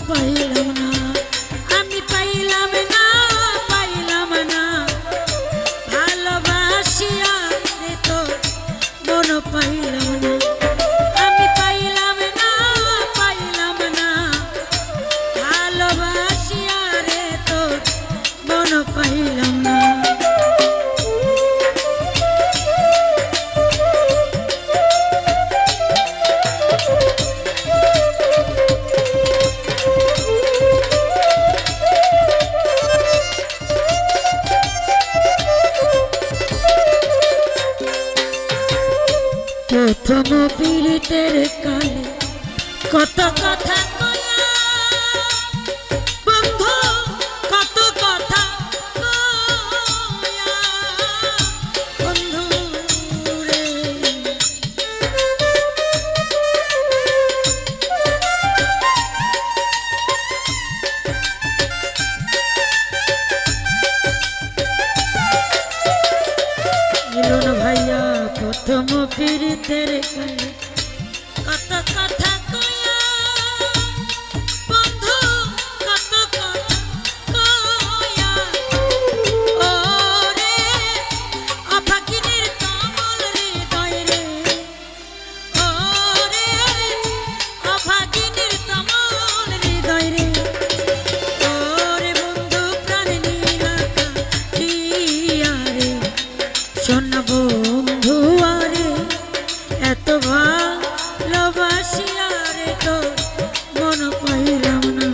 পাইলাম না, আমি পাইলাম না, পাইলাম না ভালোবাসিয়া রে তোর মন পাইলাম না, আমি পাইলাম না, পাইলাম না ভালোবাসিয়া রে তোর মন পাইলাম না। প্রথম পীড়িতের কালে কত কথা কয়া বন্ধু, কত কথা কয়া বন্ধু রে, মিলন ভাইয়া প্রথম পীড়িতের কালে কত কথা কয়া বন্ধু, কত কথা কয়া ও রে অভাগিনীর কমল হৃদয় রে, ও রে অভাগিনীর কমল হৃদয় রে, ও রে বন্ধু প্রাণ নীলা কাটিয়া রে, শোন বন্ধু আরে এত ভালোবাসিয়া রে তোর মন পাইলাম না।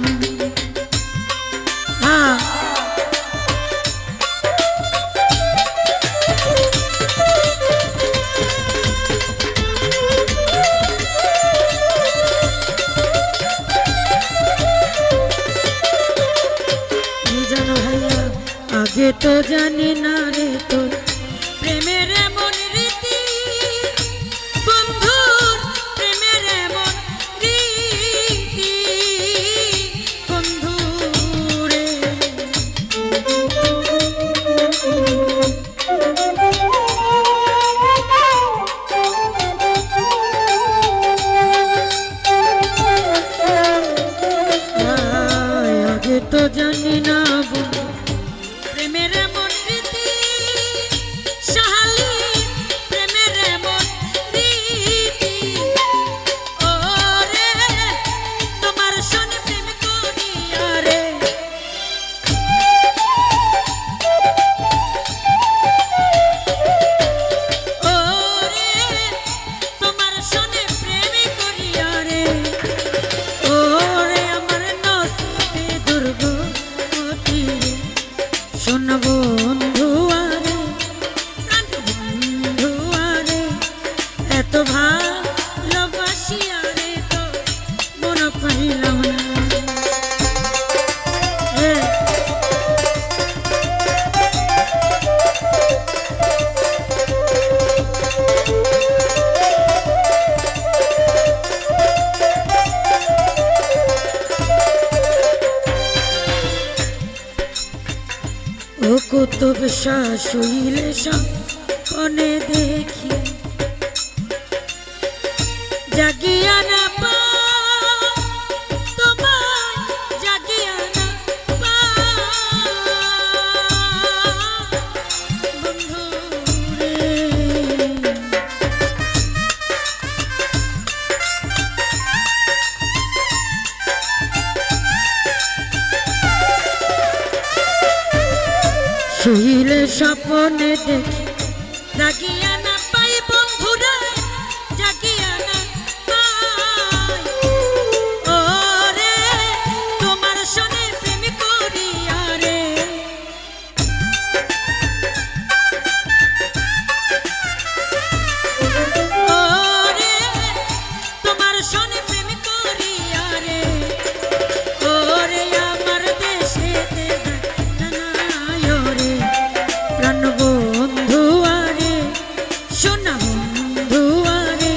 কি জানো ভাইয়া আগে তো জানি না রে তোর প্রেমের এমন রীতি, বন্ধুর প্রেমের এমন রীতি বন্ধু রে, আগে তো জানি না বন্ধু প্রেমের এমন রীতি, সাহালি প্রেমের এমন রীতি, ও রে তোমার সনে প্রেম করিয়া রে, ও রে তোমার সনে প্রেম করিয়া রে, ও রে আমার নসিবে দুর্গতি রে, শোন বন্ধু আরে প্রাণ বন্ধু আরে এত ভালোবাসিয়া রে তো মন পাইলাম না। ও কুতুব শাহ শুইলে সামনে দেখি জাগিয়া না পা, তোমার জাগিয়া না পা বন্ধু রে, শুইলে স্বপ্নে দেখি জাগিয়া না পাই বন্ধুরে, জাগিয়া না পাই, ও রে তোমার সনে প্রেম করিয়া রে, ও রে তোমার সনে প্রেম করিয়া রে, ও রে আমার দেশেতে জানায় রে প্রাণ বন্ধু আরে, শোনা বন্ধু আরে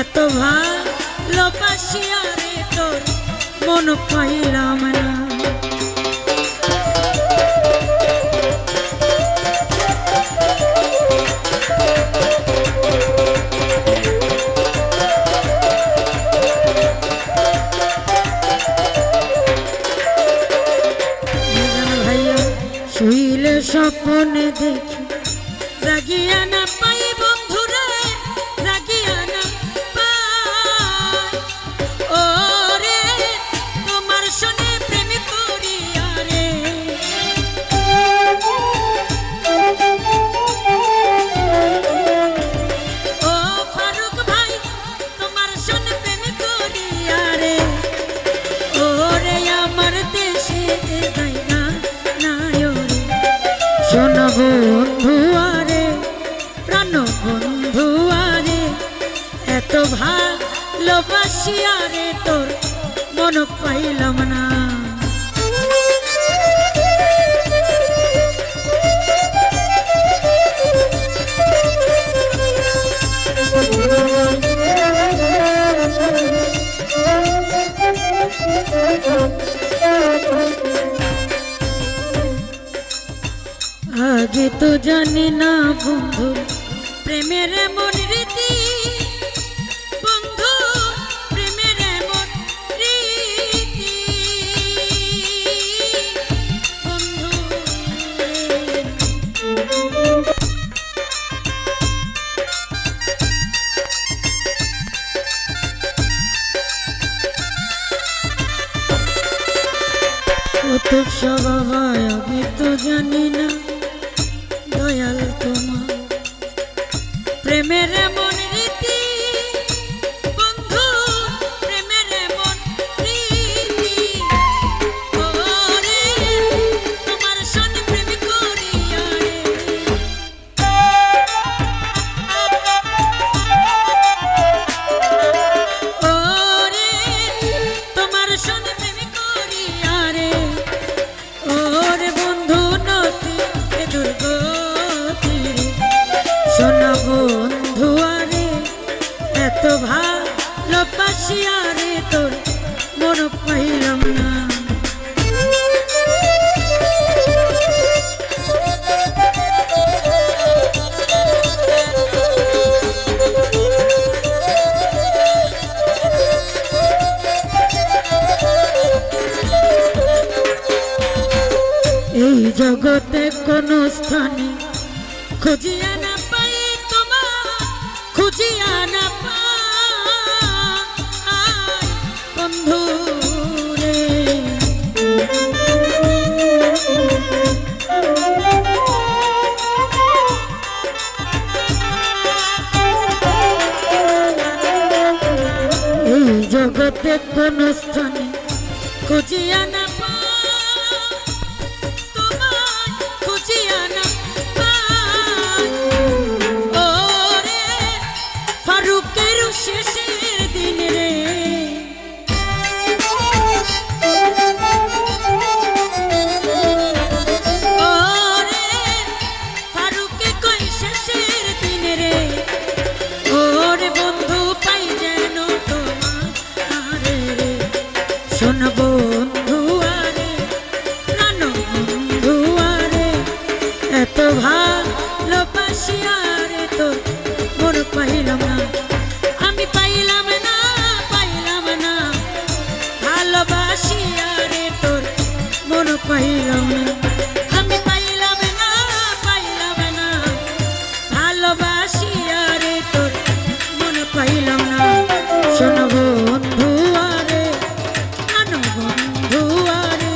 এত ভালোবাসিয়া রে তোর মন পাইলাম না। স্বপ্নে দেখি জাগিয়া না পাই বন্ধুরে, জাগিয়া না পাই। ওরে তোমার সনে প্রেম করিয়া রে, ও ফারুক ভাই তোমার সনে প্রেম করিয়া রে। ওরে আমার দেশে যাই না নায়রে, শোন বন্ধু আরে প্রাণ বন্ধু আরে, এত ভালোবাসি আরে তোর মন পাইলাম না। আগে তো জানি না বন্ধু প্রেমের এমন রীতি, বন্ধু প্রেমের এমন রীতি, বন্ধু কত স্বভাব আগে তো জানি না দয়াল তোমার প্রেমের এমন রীতি, বন্ধু প্রেমের এমন রীতি। ওরে তোমার সনে প্রেম করিয়া রে, ওরে তোমার সনে প্রেম করিয়া রে। ওরে বন্ধু নদী দুর্গতি রে, শোনা বন্ধু আরে এত ভালোবাসি আরে তোর মন পাইলাম না। এই জগতে কোন স্থানে খুঁজিয়া না পাই তোমার, খুঁজিয়া না পাই বন্ধু রে। এই জগতে কোন স্থানে খুঁজিয়া না শেষের দিন রে, ওরে ফারুকে কই শেষের দিন রে। ওরে বন্ধু পাই যেন তোমার রে, শোন বন্ধু আরে প্রাণ বন্ধু আরে, এত ভালোবাসি আরে তোর মন পাইলাম না। আমি পাইলাম না, পাইলাম না ভালোবাসি আরে তোর মন পাইলাম না। আমি পাইলাম না, পাইলাম না ভালোবাসি আরে তোর মন পাইলাম না। শোন বন্ধু আরে প্রাণ বন্ধু আরে,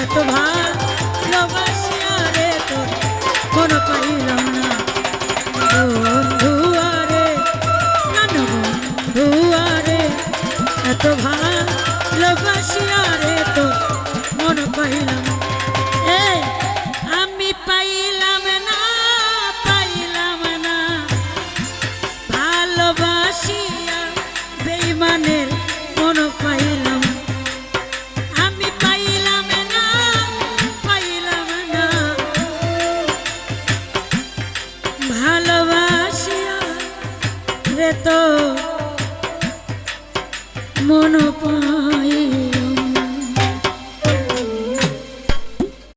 এত ভালোবাসি আরে তোর মন পাইলাম না। বন্ধু আরে প্রাণ বন্ধু আরে, এত ভালোবাসি আরে তোর মন পাইলাম। এই আমি পাইলাম না, পাইলাম না ভালোবাসিয়া বেঈমানের মন পাইলাম। আমি পাইলাম না, পাইলাম না ভালোবাসিয়া রে তো মন পা